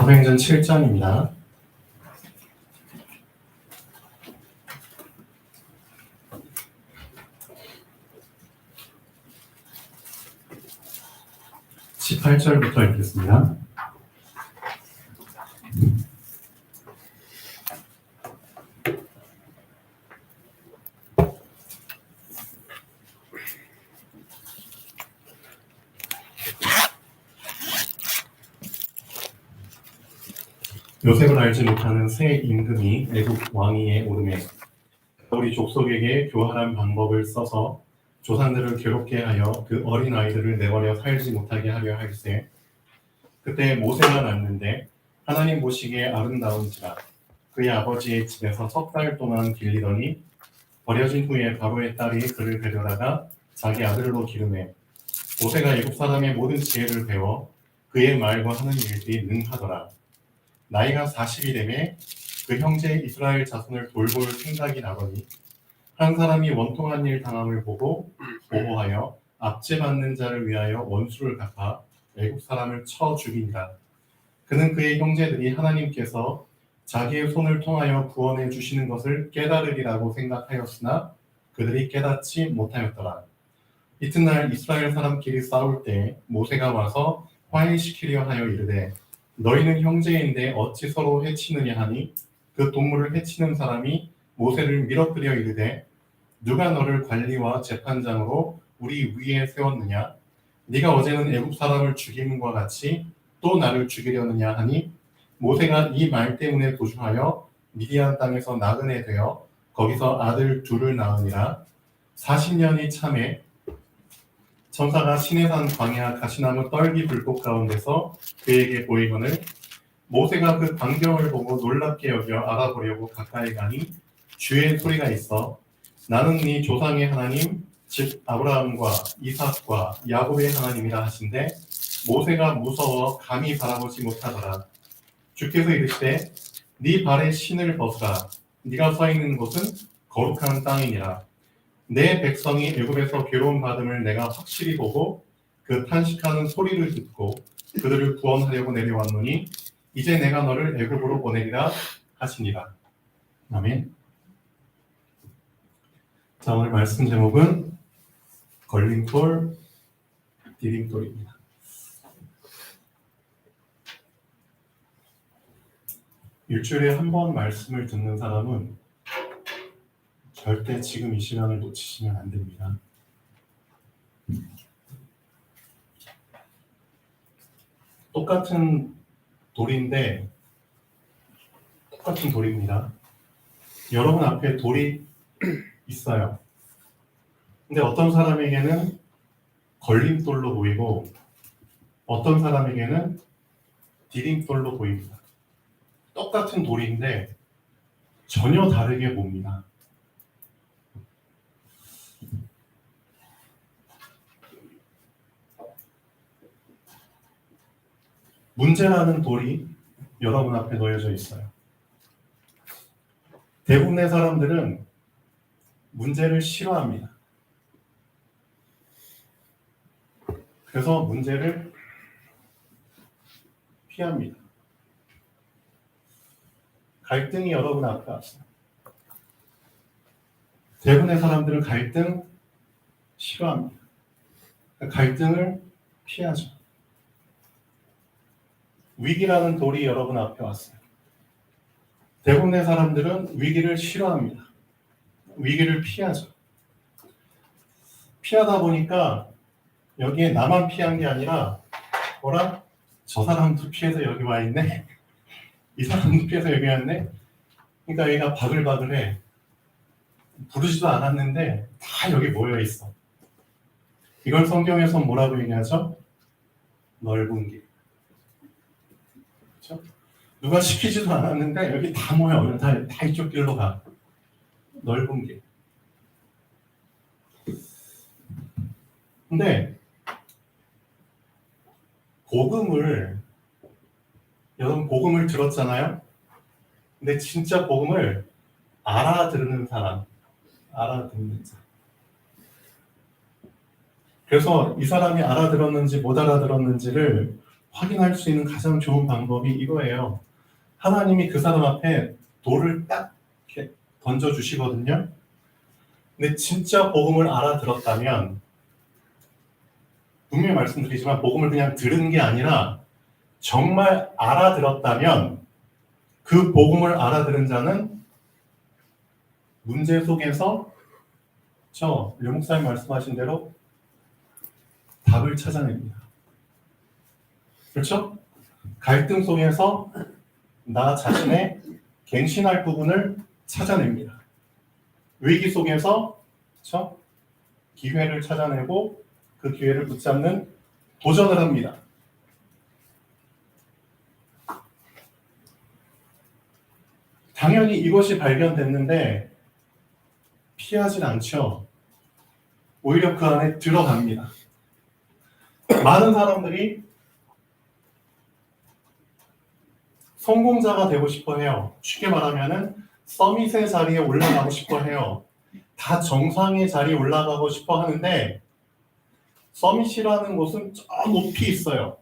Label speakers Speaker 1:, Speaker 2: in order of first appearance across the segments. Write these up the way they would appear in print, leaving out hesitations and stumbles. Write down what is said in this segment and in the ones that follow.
Speaker 1: 사도행전 7장입니다. (18절부터) 읽겠습니다. 요셉을 알지 못하는 새 임금이 애국 왕위에 오르매 우리 족속에게 교활한 방법을 써서 조상들을 괴롭게 하여 그 어린 아이들을 내버려 살지 못하게 하려 할세. 그때 모세가 낳는데 하나님 보시기에 아름다운지라 그의 아버지의 집에서 석 달 동안 길리더니 버려진 후에 바로의 딸이 그를 데려다가 자기 아들로 기르매 모세가 애국 사람의 모든 지혜를 배워 그의 말과 하는 일들이 능하더라. 나이가 40이 되매 그 형제 이스라엘 자손을 돌볼 생각이 나더니 한 사람이 원통한 일 당함을 보고 보호하여 압제받는 자를 위하여 원수를 갚아 애국 사람을 쳐 죽이니라. 그는 그의 형제들이 하나님께서 자기의 손을 통하여 구원해 주시는 것을 깨달으리라고 생각하였으나 그들이 깨닫지 못하였더라. 이튿날 이스라엘 사람끼리 싸울 때 모세가 와서 화해시키려 하여 이르되 너희는 형제인데 어찌 서로 해치느냐 하니 그 동물을 해치는 사람이 모세를 밀어뜨려 이르되 누가 너를 관리와 재판장으로 우리 위에 세웠느냐? 네가 어제는 애국 사람을 죽임과 같이 또 나를 죽이려느냐 하니 모세가 이 말 때문에 도주하여 미디안 땅에서 나그네 되어 거기서 아들 둘을 낳으니라. 40년이 참에 천사가 시내산 광야 가시나무 떨기 불꽃 가운데서 그에게 보이거늘 모세가 그 광경을 보고 놀랍게 여겨 알아보려고 가까이 가니 주의 소리가 있어 나는 네 조상의 하나님 즉 아브라함과 이삭과 야곱의 하나님이라 하신데 모세가 무서워 감히 바라보지 못하더라. 주께서 이르시되 네 발에 신을 벗으라. 네가 서 있는 곳은 거룩한 땅이니라. 내 백성이 애굽에서 괴로움 받음을 내가 확실히 보고 그 탄식하는 소리를 듣고 그들을 구원하려고 내려왔노니 이제 내가 너를 애굽으로 보내리라 하시니라. 아멘. 자, 오늘 말씀 제목은 걸림돌, 디딤돌입니다. 일주일에 한 번 말씀을 듣는 사람은 절대 지금 이 시간을 놓치시면 안 됩니다. 똑같은 돌입니다. 여러분 앞에 돌이 있어요. 근데 어떤 사람에게는 걸림돌로 보이고 어떤 사람에게는 디딤돌로 보입니다. 똑같은 돌인데 전혀 다르게 봅니다. 문제라는 돌이 여러분 앞에 놓여져 있어요. 대부분의 사람들은 문제를 싫어합니다. 그래서 문제를 피합니다. 갈등이 여러분 앞에 왔어요. 대부분의 사람들은 갈등 싫어합니다. 갈등을 피하죠. 위기라는 돌이 여러분 앞에 왔어요. 대부분의 사람들은 위기를 싫어합니다. 위기를 피하죠. 피하다 보니까 여기에 나만 피한 게 아니라 저 사람도 피해서 여기 와 있네. 이 사람도 피해서 여기 왔네. 그러니까 얘가 바글바글해. 부르지도 않았는데 다 여기 모여 있어. 이걸 성경에서 뭐라고 얘기하죠? 넓은 길. 그렇죠? 누가 시키지도 않았는데 여기 다 모여. 다 이쪽 길로 가. 넓은 길. 근데 여러분 복음을 들었잖아요? 근데 진짜 복음을 알아듣는 사람. 그래서 이 사람이 알아들었는지 못 알아들었는지를 확인할 수 있는 가장 좋은 방법이 이거예요. 하나님이 그 사람 앞에 돌을 딱 이렇게 던져주시거든요. 근데 진짜 복음을 알아들었다면, 분명히 말씀드리지만 복음을 그냥 들은 게 아니라 정말 알아들었다면, 그 복음을 알아들은 자는 문제 속에서 류 목사님 말씀하신 대로 답을 찾아냅니다. 그렇죠? 갈등 속에서 나 자신의 갱신할 부분을 찾아냅니다. 위기 속에서 그렇죠? 기회를 찾아내고 그 기회를 붙잡는 도전을 합니다. 당연히 이것이 발견됐는데 피하진 않죠. 오히려 그 안에 들어갑니다. 많은 사람들이 성공자가 되고 싶어 해요. 쉽게 말하면은 서밋의 자리에 올라가고 싶어 해요. 다 정상의 자리에 올라가고 싶어 하는데 서밋이라는 곳은 저 높이 있어요.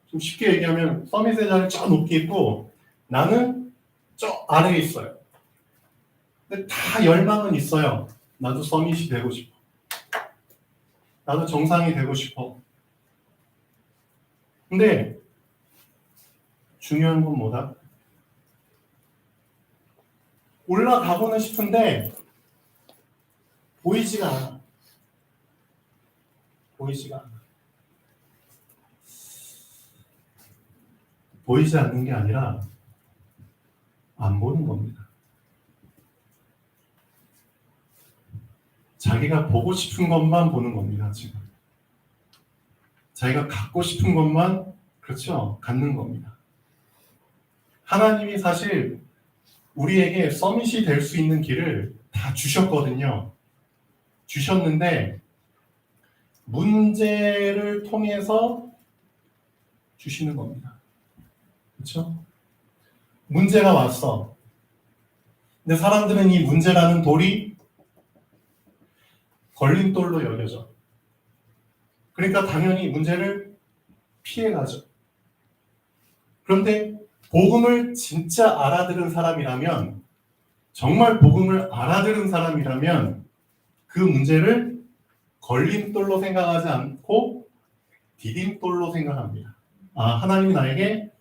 Speaker 1: 좀 쉽게 얘기하면 서밋의 자리 저 높이 있고 나는 저 아래에 있어요. 근데 다 열망은 있어요. 나도 서밋이 되고 싶어. 나도 정상이 되고 싶어. 근데 중요한 건 뭐다? 올라가고는 싶은데 보이지가 않아. 보이지가 않아. 보이지 않는 게 아니라 안 보는 겁니다. 자기가 보고 싶은 것만 보는 겁니다, 지금. 자기가 갖고 싶은 것만, 그렇죠? 갖는 겁니다. 하나님이 사실 우리에게 서밋이 될 수 있는 길을 다 주셨거든요. 주셨는데 문제를 통해서 주시는 겁니다. 그렇죠? 문제가 왔어. 근데 사람들은 이 문제라는 돌이 걸림돌로 여겨져. 그러니까 당연히 문제를 피해가죠. 그런데 복음을 진짜 알아들은 사람이라면, 정말 복음을 알아들은 사람이라면 그 문제를 걸림돌로 생각하지 않고 디딤돌로 생각합니다. 아, 하나님이 나에게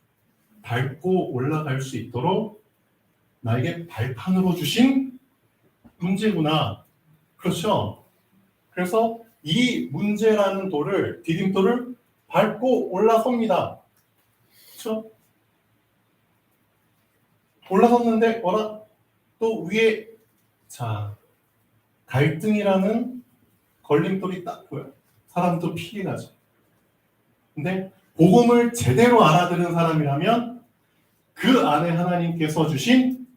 Speaker 1: 밟고 올라갈 수 있도록 나에게 발판으로 주신 문제구나. 그렇죠? 그래서 이 문제라는 돌을, 디딤돌을 밟고 올라섭니다. 그렇죠? 올라섰는데 또 위에 갈등이라는 걸림돌이 딱 보여요. 사람도 피해가죠. 근데 복음을 제대로 알아들은 사람이라면 그 안에 하나님께서 주신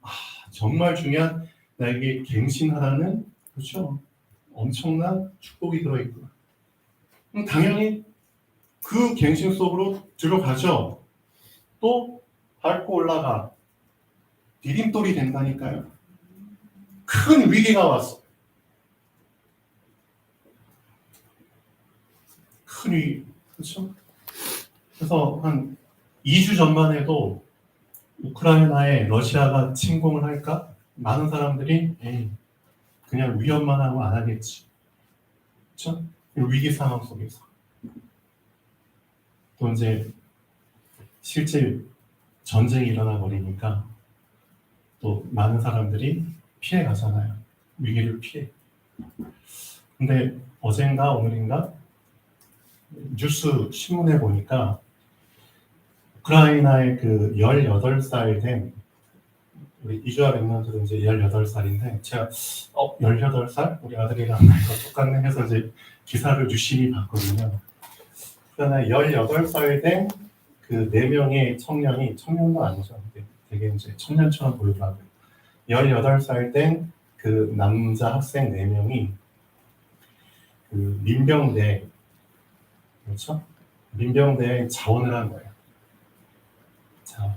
Speaker 1: 정말 중요한 나에게 갱신하라는, 그렇죠? 엄청난 축복이 들어있구나. 그럼 당연히 그 갱신 속으로 들어가죠. 또 밟고 올라가. 디딤돌이 된다니까요. 큰 위기가 왔어. 큰 위기. 그렇죠? 그래서 한 2주 전만 해도 우크라이나에 러시아가 침공을 할까? 많은 사람들이 그냥 위협만 하고 안 하겠지. 그렇죠? 위기 상황 속에서. 또 이제 실제 전쟁이 일어나 버리니까 또 많은 사람들이 피해 가잖아요. 위기를 피해. 근데 어젠가 오늘인가 뉴스 신문에 보니까 우크라이나의 그 18살 된 우리 이주아 랩런트도 이제 18살인데 제가 18살? 우리 아들이랑 나이가 똑같네 해서 이제 기사를 유심히 봤거든요. 우크라이나 18살 된 그 4명의 청년도 아니죠. 되게 이제 청년처럼 보이더라고요. 18살 된 그 남자 학생 4명이 그 민병대, 그렇죠? 민병대에 자원을 한 거예요. 자,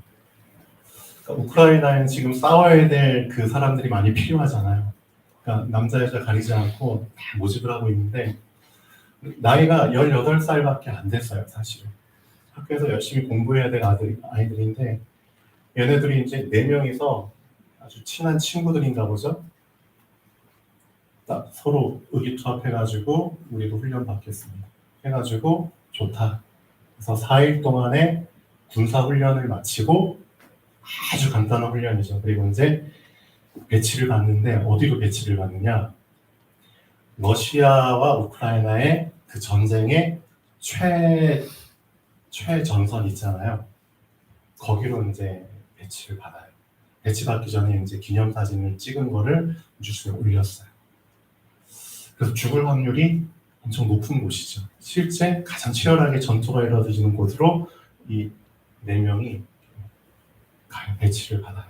Speaker 1: 그러니까 우크라이나에는 지금 싸워야 될 그 사람들이 많이 필요하잖아요. 그러니까 남자 여자 가리지 않고 다 모집을 하고 있는데 나이가 18살밖에 안 됐어요, 사실은. 학교에서 열심히 공부해야 될 아이들인데, 얘네들이 이제 4명이서 아주 친한 친구들인가 보죠? 딱 서로 의기투합해가지고, 우리도 훈련 받겠습니다. 해가지고, 좋다. 그래서 4일 동안의 군사훈련을 마치고, 아주 간단한 훈련이죠. 그리고 이제 배치를 받는데, 어디로 배치를 받느냐? 러시아와 우크라이나의 그 전쟁의 최전선 있잖아요. 거기로 이제 배치를 받아요. 배치 받기 전에 이제 기념사진을 찍은 거를 뉴스에 올렸어요. 그래서 죽을 확률이 엄청 높은 곳이죠. 실제 가장 치열하게 전투가 이루어지는 곳으로 이 4명이 배치를 받아요.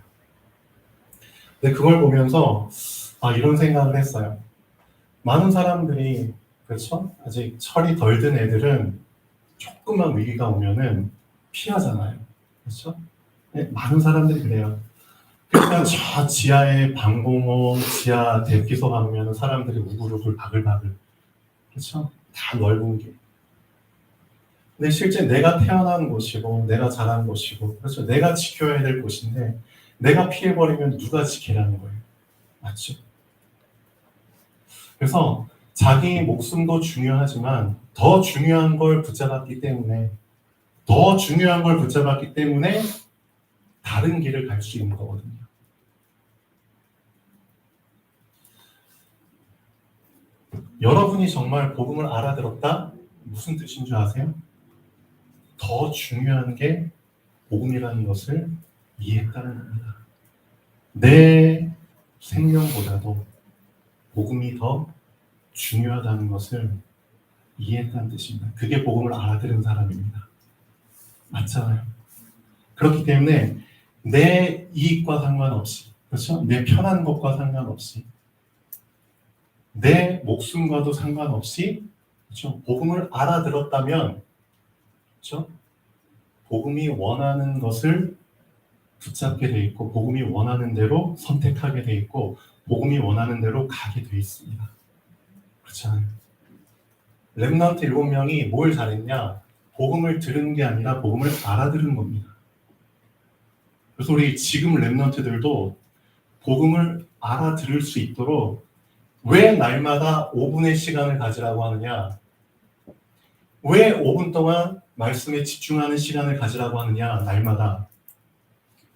Speaker 1: 근데 그걸 보면서 이런 생각을 했어요. 많은 사람들이, 그렇죠? 아직 철이 덜 든 애들은 조금만 위기가 오면은 피하잖아요. 그렇죠? 네, 많은 사람들이 그래요. 그러니까 저 지하에 방공호, 지하 대피소 가면 사람들이 우글우글 바글바글. 그렇죠? 다 넓은 길. 근데 실제 내가 태어난 곳이고, 내가 자란 곳이고, 그렇죠? 내가 지켜야 될 곳인데, 내가 피해버리면 누가 지키라는 거예요. 맞죠? 그래서 자기 목숨도 중요하지만 더 중요한 걸 붙잡았기 때문에 다른 길을 갈 수 있는 거거든요. 여러분이 정말 복음을 알아들었다? 무슨 뜻인 줄 아세요? 더 중요한 게 복음이라는 것을 이해했다는 겁니다. 내 생명보다도 복음이 더 중요하다는 것을 이해했다는 뜻입니다. 그게 복음을 알아들은 사람입니다. 맞잖아요. 그렇기 때문에 내 이익과 상관없이, 그렇죠? 내 편한 것과 상관없이, 내 목숨과도 상관없이, 그렇죠? 복음을 알아들었다면, 그렇죠? 복음이 원하는 것을 붙잡게 돼 있고, 복음이 원하는 대로 선택하게 돼 있고, 복음이 원하는 대로 가게 돼 있습니다. 그렇잖아요. 렘넌트 7명이 뭘 잘했냐? 복음을 들은 게 아니라 복음을 알아들은 겁니다. 그래서 우리 지금 렘넌트들도 복음을 알아들을 수 있도록 왜 날마다 5분의 시간을 가지라고 하느냐? 왜 5분 동안 말씀에 집중하는 시간을 가지라고 하느냐? 날마다.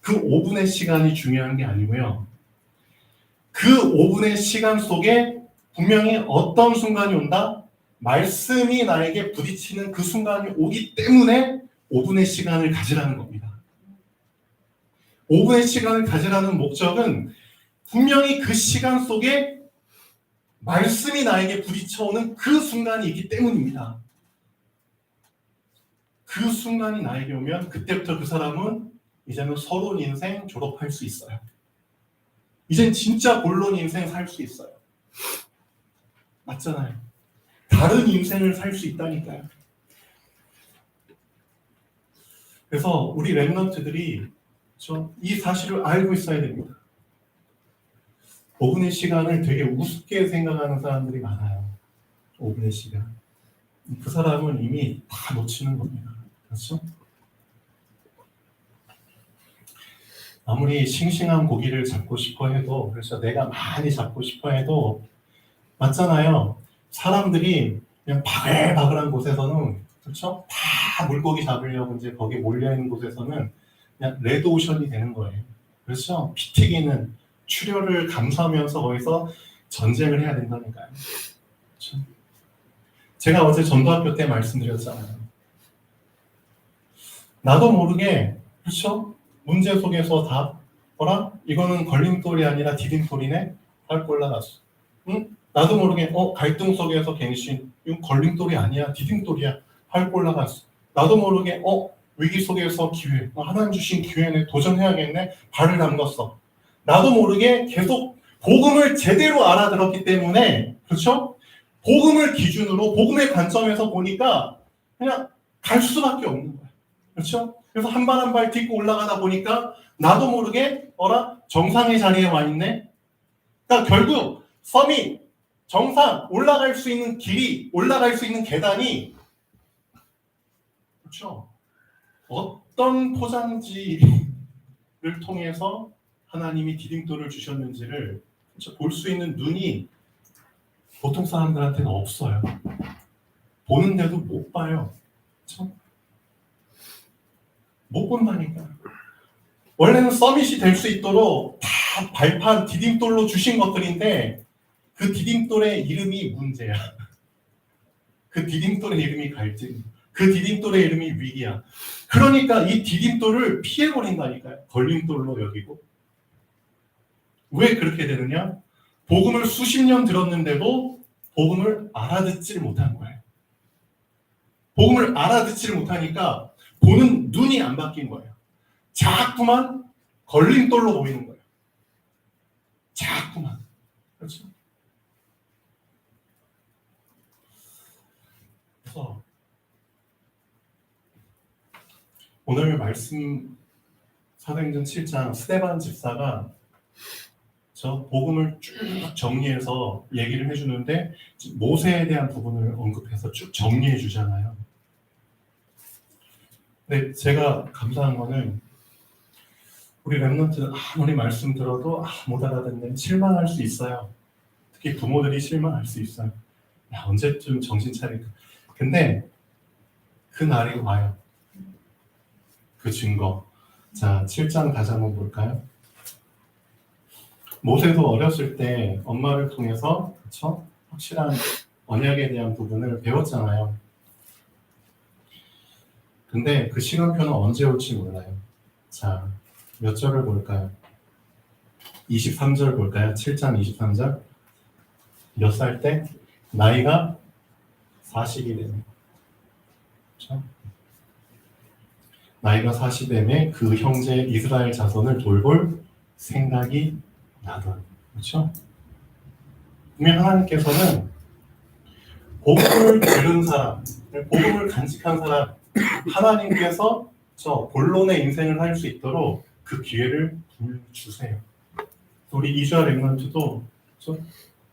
Speaker 1: 그 5분의 시간이 중요한 게 아니고요. 그 5분의 시간 속에 분명히 어떤 순간이 온다? 말씀이 나에게 부딪히는 그 순간이 오기 때문에 5분의 시간을 가지라는 겁니다. 5분의 시간을 가지라는 목적은 분명히 그 시간 속에 말씀이 나에게 부딪혀오는 그 순간이 있기 때문입니다. 그 순간이 나에게 오면 그때부터 그 사람은 이제는 서론 인생 졸업할 수 있어요. 이젠 진짜 본론 인생 살 수 있어요. 맞잖아요. 다른 인생을 살 수 있다니까요. 그래서 우리 렘넌트들이 이 사실을 알고 있어야 됩니다. 5분의 시간을 되게 우습게 생각하는 사람들이 많아요. 5분의 시간. 그 사람은 이미 다 놓치는 겁니다. 그렇죠? 아무리 싱싱한 고기를 잡고 싶어 해도, 그래서 내가 많이 잡고 싶어 해도, 맞잖아요. 사람들이 그냥 바글바글한 곳에서는, 그렇죠? 다 물고기 잡으려고 이제 거기 몰려있는 곳에서는 그냥 레드오션이 되는 거예요. 그렇죠? 피 튀기는 출혈을 감수하면서 거기서 전쟁을 해야 된다니까요. 그렇죠? 제가 어제 전도학교 때 말씀드렸잖아요. 나도 모르게, 그렇죠? 문제 속에서 다 뭐라? 이거는 걸림돌이 아니라 디딤돌이네? 밟고 올라갔어. 응? 나도 모르게 갈등 속에서 갱신, 이건 걸림돌이 아니야, 디딤돌이야. 밟고 올라갔어. 나도 모르게 위기 속에서 기회, 하나님 주신 기회네, 도전해야겠네, 발을 담갔어. 나도 모르게 계속 복음을 제대로 알아들었기 때문에, 그렇죠? 복음을 기준으로, 복음의 관점에서 보니까 그냥 갈 수밖에 없는 거야. 그렇죠? 그래서 한 발 한 발 딛고 올라가다 보니까 나도 모르게 정상의 자리에 와 있네. 그러니까 결국 서밋, 정상 올라갈 수 있는 길이, 올라갈 수 있는 계단이, 그렇죠? 어떤 포장지를 통해서 하나님이 디딤돌을 주셨는지를 볼 수 있는 눈이 보통 사람들한테는 없어요. 보는데도 못 봐요. 그렇죠? 못 본다니까. 원래는 서밋이 될 수 있도록 다 발판 디딤돌로 주신 것들인데 그 디딤돌의 이름이 문제야. 그 디딤돌의 이름이 갈등. 그 디딤돌의 이름이 위기야. 그러니까 이 디딤돌을 피해버린다니까요. 걸림돌로 여기고. 왜 그렇게 되느냐? 복음을 수십 년 들었는데도 복음을 알아듣지를 못한 거예요. 복음을 알아듣지를 못하니까 보는 눈이 안 바뀐 거예요. 자꾸만 걸림돌로 보이는 거예요. 자꾸만. 그렇죠? 그래서 오늘 말씀 사도행전 7장 스데반 집사가 저 복음을 쭉 정리해서 얘기를 해주는데 모세에 대한 부분을 언급해서 쭉 정리해 주잖아요. 근데 제가 감사한 거는 우리 랩런트는 아무리 말씀 들어도 못 알아듣는 실망할 수 있어요. 특히 부모들이 실망할 수 있어요. 야, 언제쯤 정신 차릴까. 근데 그 날이 와요. 그 증거. 자, 7장 다시 한번 볼까요? 모세도 어렸을 때 엄마를 통해서 그쵸? 확실한 언약에 대한 부분을 배웠잖아요. 근데 그 시간표는 언제 올지 몰라요. 자, 몇 절을 볼까요? 23절 볼까요? 7장 23절. 몇 살 때? 나이가 40이 되네. 그렇죠? 나이가 40이면 그 형제 이스라엘 자손을 돌볼 생각이 나더니. 그렇죠? 분명 하나님께서는 복음을 들은 사람, 복음을 간직한 사람, 하나님께서 저 본론의 인생을 할 수 있도록 그 기회를 분명히 주세요. 우리 이주아 랩런트도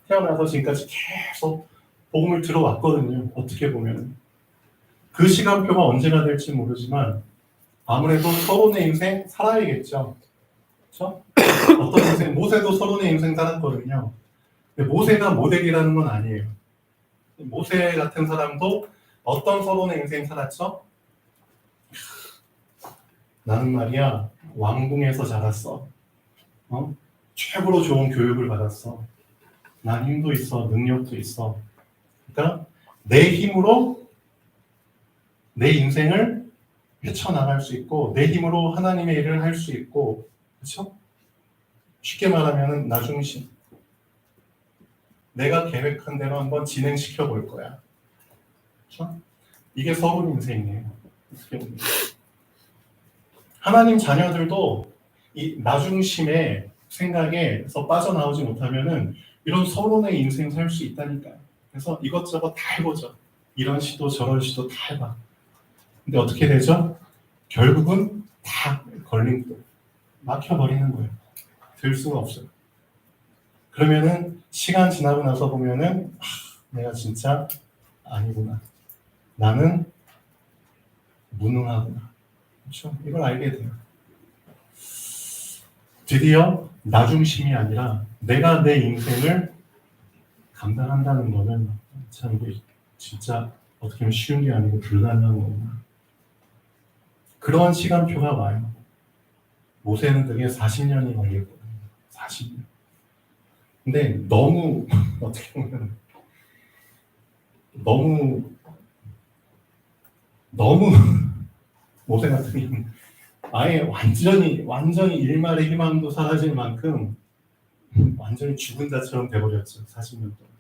Speaker 1: 태어나서 지금까지 계속 복음을 들어왔거든요. 어떻게 보면 그 시간표가 언제가 될지 모르지만 아무래도 서론의 인생 살아야겠죠. 그렇죠? 어떤 인생, 모세도 서론의 인생 살았거든요. 근데 모세가 모델이라는 건 아니에요. 모세 같은 사람도 어떤 서론의 인생 살았죠? 나는 말이야 왕궁에서 자랐어. 최고로 좋은 교육을 받았어. 난 힘도 있어, 능력도 있어. 그러니까 내 힘으로 내 인생을 헤쳐나갈 수 있고 내 힘으로 하나님의 일을 할 수 있고, 그렇죠? 쉽게 말하면 나 중심. 내가 계획한 대로 한번 진행시켜 볼 거야. 그렇죠? 이게 서론 인생이에요. 어떻게 보면. 하나님 자녀들도 이 나 중심의 생각에서 빠져나오지 못하면은 이런 서론의 인생 살 수 있다니까요. 그래서 이것저것 다 해보죠. 이런 시도 저런 시도 다 해봐. 근데 어떻게 되죠? 결국은 다 걸림돌 막혀버리는 거예요. 들 수가 없어요. 그러면은 시간 지나고 나서 보면은 내가 진짜 아니구나. 나는 무능하구나. 그렇죠? 이걸 알게 돼요. 드디어 나 중심이 아니라 내가 내 인생을 감당한다는 거는 참 진짜 어떻게 보면 쉬운 게 아니고 불가능한 거구나. 그러한 시간표가 와요. 모세는 그게 40년이 걸렸거든요. 40년. 근데 너무 어떻게 보면 너무 모세 같은 경우는 아예 완전히 일말의 희망도 사라질 만큼 완전히 죽은 자처럼 돼버렸죠. 40년 동안.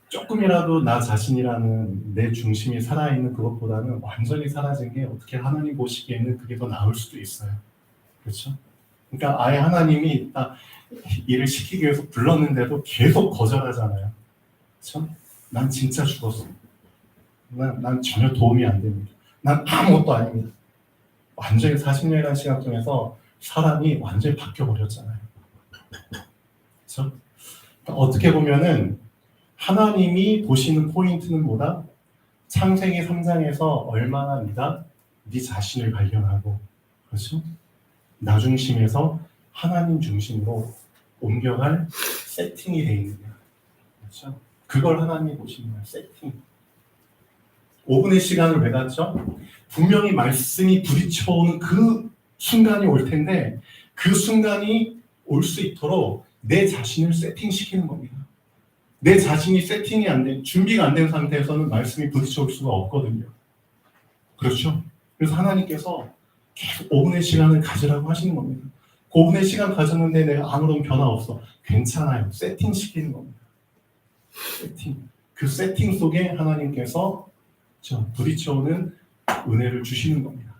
Speaker 1: 조금이라도 나 자신이라는 내 중심이 살아있는 그것보다는 완전히 사라진 게 어떻게 하나님 보시기에는 그게 더 나을 수도 있어요. 그렇죠? 그러니까 아예 하나님이 딱 일을 시키기 위해서 불렀는데도 계속 거절하잖아요. 그렇죠? 난 진짜 죽었어. 난 전혀 도움이 안 됩니다. 난 아무것도 아닙니다. 완전히 40년이라는 시간 중에서 사람이 완전히 바뀌어버렸잖아요. 그렇죠? 어떻게 보면은 하나님이 보시는 포인트는 뭐다? 창세기 3장에서 얼마나 네가 네 자신을 발견하고, 그렇죠? 나 중심에서 하나님 중심으로 옮겨갈 세팅이 돼 있느냐, 그렇죠? 그걸 하나님이 보시는 거야, 세팅. 5분의 시간을 왜 갖죠? 분명히 말씀이 부딪혀오는 그 순간이 올 텐데, 그 순간이 올 수 있도록 내 자신을 세팅시키는 겁니다. 내 자신이 세팅이 안 된, 준비가 안 된 상태에서는 말씀이 부딪혀올 수가 없거든요. 그렇죠? 그래서 하나님께서 계속 5분의 시간을 가지라고 하시는 겁니다. 그 5분의 시간 가졌는데 내가 아무런 변화 없어. 괜찮아요. 세팅시키는 겁니다. 세팅. 그 세팅 속에 하나님께서 부딪혀오는 은혜를 주시는 겁니다.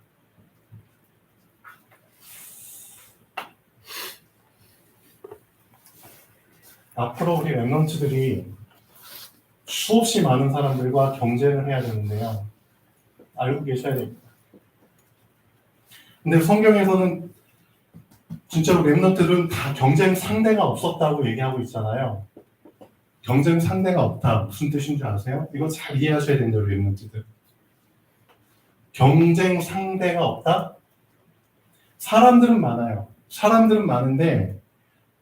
Speaker 1: 앞으로 우리 랩런트들이 수없이 많은 사람들과 경쟁을 해야 되는데요. 알고 계셔야 됩니다. 근데 성경에서는 진짜로 랩런트들은 다 경쟁 상대가 없었다고 얘기하고 있잖아요. 경쟁 상대가 없다. 무슨 뜻인지 아세요? 이거 잘 이해하셔야 된대요, 랩런트들. 경쟁 상대가 없다? 사람들은 많아요. 사람들은 많은데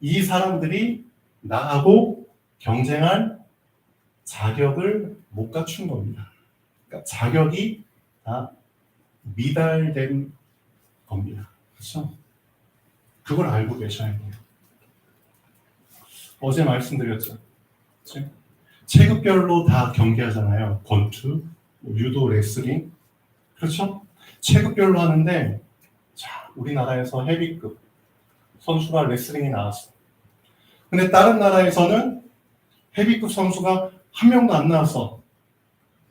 Speaker 1: 이 사람들이 나하고 경쟁할 자격을 못 갖춘 겁니다. 그러니까 자격이 다 미달된 겁니다. 그렇죠? 그걸 알고 계셔야 돼요. 어제 말씀드렸죠. 그렇죠? 체급별로 다 경기하잖아요. 권투, 유도, 레슬링. 그렇죠? 체급별로 하는데, 자, 우리나라에서 헤비급 선수가 레슬링이 나왔어. 근데 다른 나라에서는 헤비급 선수가 한 명도 안 나왔어.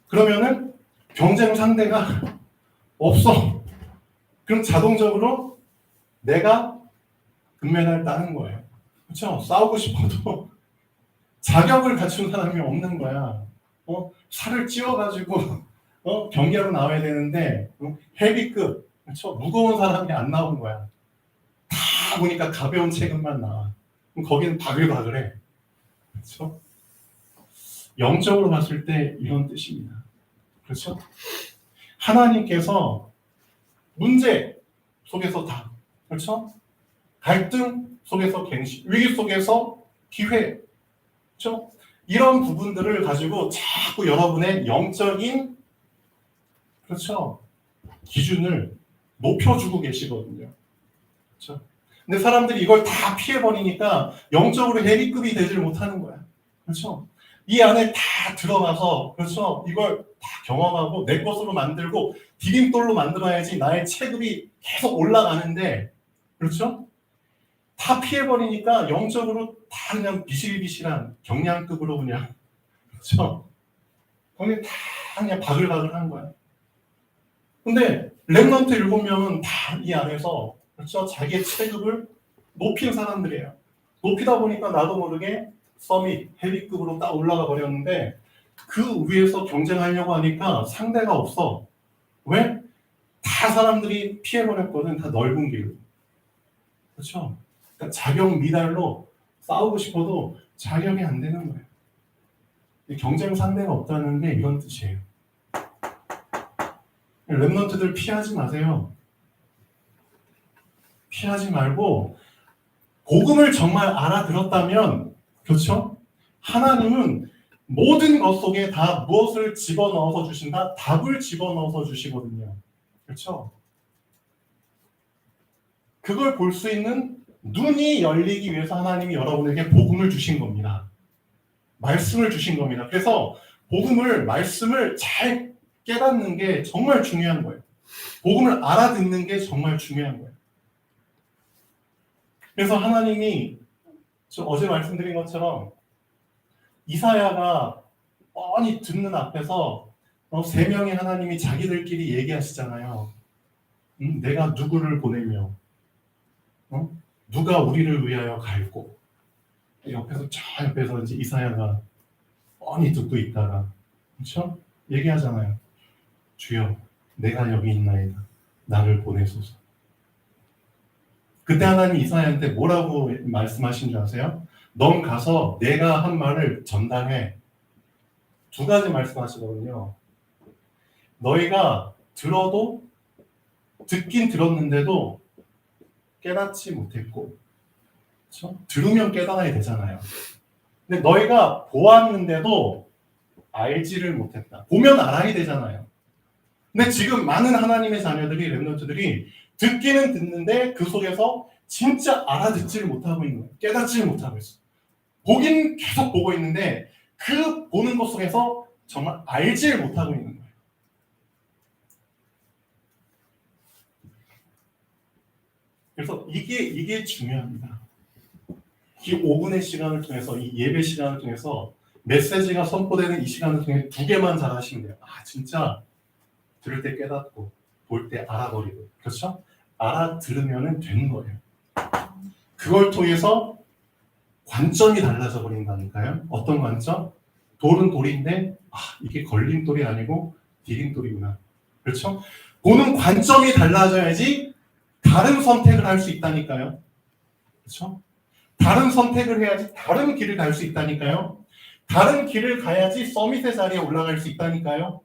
Speaker 1: 그러면은 경쟁 상대가 없어. 그럼 자동적으로 내가 금메달을 따는 거예요. 그렇죠? 싸우고 싶어도 자격을 갖춘 사람이 없는 거야. 살을 찌워가지고 경기하러 나와야 되는데 헤비급, 그렇죠? 무거운 사람이 안 나온 거야. 다 보니까 가벼운 체급만 나와. 그럼 거기는 바글바글해. 그렇죠? 영적으로 봤을 때 이런 뜻입니다. 그렇죠? 하나님께서 문제 속에서 다, 그렇죠? 갈등 속에서 갱신, 위기 속에서 기회, 그렇죠? 이런 부분들을 가지고 자꾸 여러분의 영적인, 그렇죠? 기준을 높여주고 계시거든요. 그렇죠? 근데 사람들이 이걸 다 피해버리니까 영적으로 헤비급이 되질 못하는 거야. 그렇죠? 이 안에 다 들어가서, 그렇죠? 이걸 다 경험하고 내 것으로 만들고 디딤돌로 만들어야지 나의 체급이 계속 올라가는데, 그렇죠? 다 피해버리니까 영적으로 다 그냥 비실비실한 경량급으로 그냥, 그렇죠? 거기 다 그냥 바글바글한 거야. 근데 랩런트 7명은 다 이 안에서, 그렇죠? 자기의 체급을 높인 사람들이에요. 높이다 보니까 나도 모르게 서밋, 헤비급으로 딱 올라가 버렸는데 그 위에서 경쟁하려고 하니까 상대가 없어. 왜? 다 사람들이 피해버렸거든. 다 넓은 길로. 그렇죠? 그러니까 자격 미달로 싸우고 싶어도 자격이 안 되는 거예요. 경쟁 상대가 없다는 게 이런 뜻이에요. 랩런트들 피하지 마세요. 피하지 말고 복음을 정말 알아들었다면, 그렇죠? 하나님은 모든 것 속에 다 무엇을 집어넣어서 주신다? 답을 집어넣어서 주시거든요. 그렇죠? 그걸 볼 수 있는 눈이 열리기 위해서 하나님이 여러분에게 복음을 주신 겁니다. 말씀을 주신 겁니다. 그래서 복음을, 말씀을 잘 깨닫는 게 정말 중요한 거예요. 복음을 알아듣는 게 정말 중요한 거예요. 그래서 하나님이 어제 말씀드린 것처럼 이사야가 뻔히 듣는 앞에서 3명의 하나님이 자기들끼리 얘기하시잖아요. 내가 누구를 보내며 누가 우리를 위하여 갈고, 옆에서 저 옆에서 이제 이사야가 뻔히 듣고 있다가, 그렇죠? 얘기하잖아요. 주여, 내가 여기 있나이다. 나를 보내소서. 그때 하나님이 이사야한테 뭐라고 말씀하신 줄 아세요? 넌 가서 내가 한 말을 전달해. 두 가지 말씀하시거든요. 너희가 듣긴 들었는데도 깨닫지 못했고, 그렇죠? 들으면 깨달아야 되잖아요. 근데 너희가 보았는데도 알지를 못했다. 보면 알아야 되잖아요. 근데 지금 많은 하나님의 자녀들이, 렘넌트들이 듣기는 듣는데 그 속에서 진짜 알아듣지를 못하고 있는 거예요. 깨닫지를 못하고 있어요. 보긴 계속 보고 있는데 그 보는 것 속에서 정말 알지를 못하고 있는 거예요. 그래서 이게 중요합니다. 이 5분의 시간을 통해서, 이 예배 시간을 통해서 메시지가 선포되는 이 시간을 통해 두 개만 잘 하시면 돼요. 진짜 들을 때 깨닫고 볼 때 알아버리고, 그렇죠? 알아들으면 되는 거예요. 그걸 통해서 관점이 달라져 버린다니까요. 어떤 관점? 돌은 돌인데 이게 걸림돌이 아니고 디딤돌이구나. 그렇죠? 보는 관점이 달라져야지 다른 선택을 할 수 있다니까요. 그렇죠? 다른 선택을 해야지 다른 길을 갈 수 있다니까요. 다른 길을 가야지 서밋의 자리에 올라갈 수 있다니까요.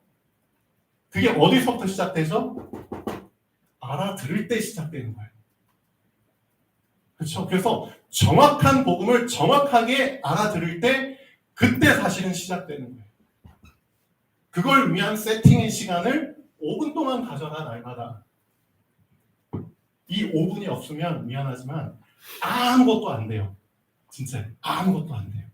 Speaker 1: 그게 어디서부터 시작되죠? 알아들을 때 시작되는 거예요. 그렇죠? 그래서 정확한 복음을 정확하게 알아들을 때 그때 사실은 시작되는 거예요. 그걸 위한 세팅의 시간을 5분 동안 가져라, 날마다. 이 5분이 없으면 미안하지만 아무것도 안 돼요. 진짜 아무것도 안 돼요.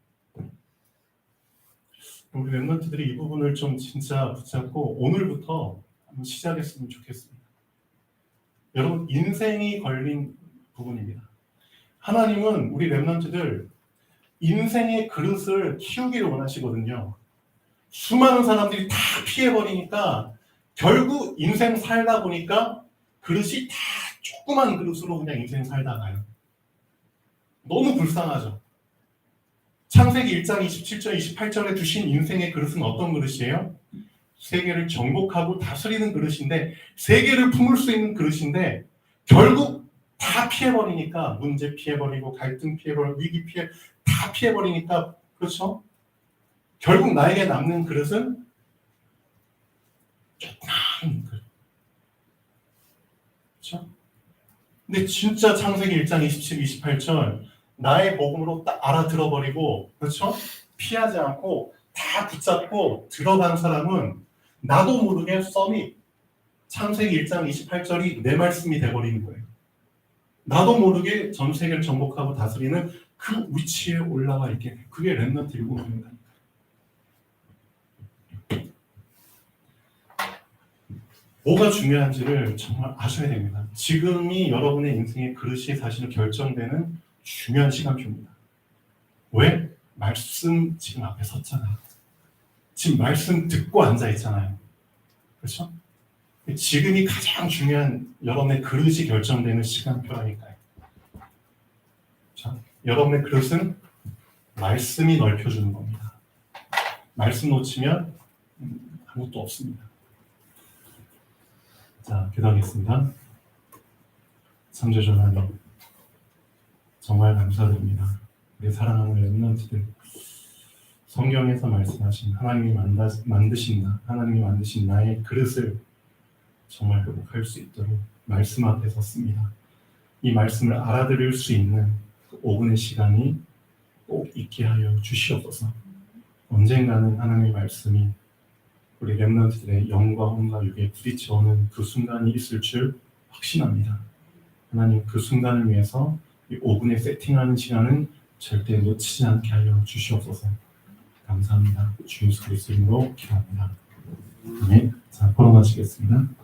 Speaker 1: 우리 렘넌트들이 이 부분을 좀 진짜 붙잡고 오늘부터 한번 시작했으면 좋겠습니다. 여러분, 인생이 걸린 부분입니다. 하나님은 우리 렘넌트들 인생의 그릇을 키우기를 원하시거든요. 수많은 사람들이 다 피해버리니까 결국 인생 살다 보니까 그릇이 다 조그만 그릇으로 그냥 인생 살다가요. 너무 불쌍하죠. 창세기 1장 27절 28절에 주신 인생의 그릇은 어떤 그릇이에요? 세계를 정복하고 다스리는 그릇인데, 세계를 품을 수 있는 그릇인데 결국 다 피해버리니까, 문제 피해버리고 갈등 피해버리고 위기 다 피해버리니까, 그렇죠? 결국 나에게 남는 그릇은 조그만 그릇. 그렇죠? 근데 진짜 창세기 1장 27, 28절 나의 복음으로 딱 알아들어버리고, 그렇죠? 피하지 않고 다 붙잡고 들어간 사람은 나도 모르게 썸이 창세기 1장 28절이 내 말씀이 돼버리는 거예요. 나도 모르게 전 세계를 정복하고 다스리는 그 위치에 올라와 있게 돼요. 그게 렘넌트 일곱입니다. 뭐가 중요한지를 정말 아셔야 됩니다. 지금이 여러분의 인생의 그릇이 사실은 결정되는 중요한 시간표입니다. 왜? 말씀 지금 앞에 섰잖아요. 지금 말씀 듣고 앉아 있잖아요. 그렇죠? 지금이 가장 중요한 여러분의 그릇이 결정되는 시간표라니까요. 자, 여러분의 그릇은 말씀이 넓혀주는 겁니다. 말씀 놓치면 아무것도 없습니다. 자, 기도하겠습니다. 창조주 하나님, 정말 감사드립니다. 우리 사랑하는 렘넌트들, 성경에서 말씀하신 하나님이 만드신 나의 그릇을 정말 회복할 수 있도록 말씀 앞에 섰습니다. 이 말씀을 알아들을 수 있는 5분의 시간이 꼭 있게 하여 주시옵소서. 언젠가는 하나님의 말씀이 우리 렘넌트들의 영과 혼과 육에 부딪혀오는 그 순간이 있을 줄 확신합니다. 하나님, 그 순간을 위해서 이 5분의 세팅하는 시간은 절대 놓치지 않게 하여 주시옵소서. 감사합니다. 주 예수 그리스도 이름으로 기도합니다. 네, 자, 포럼하시겠습니다.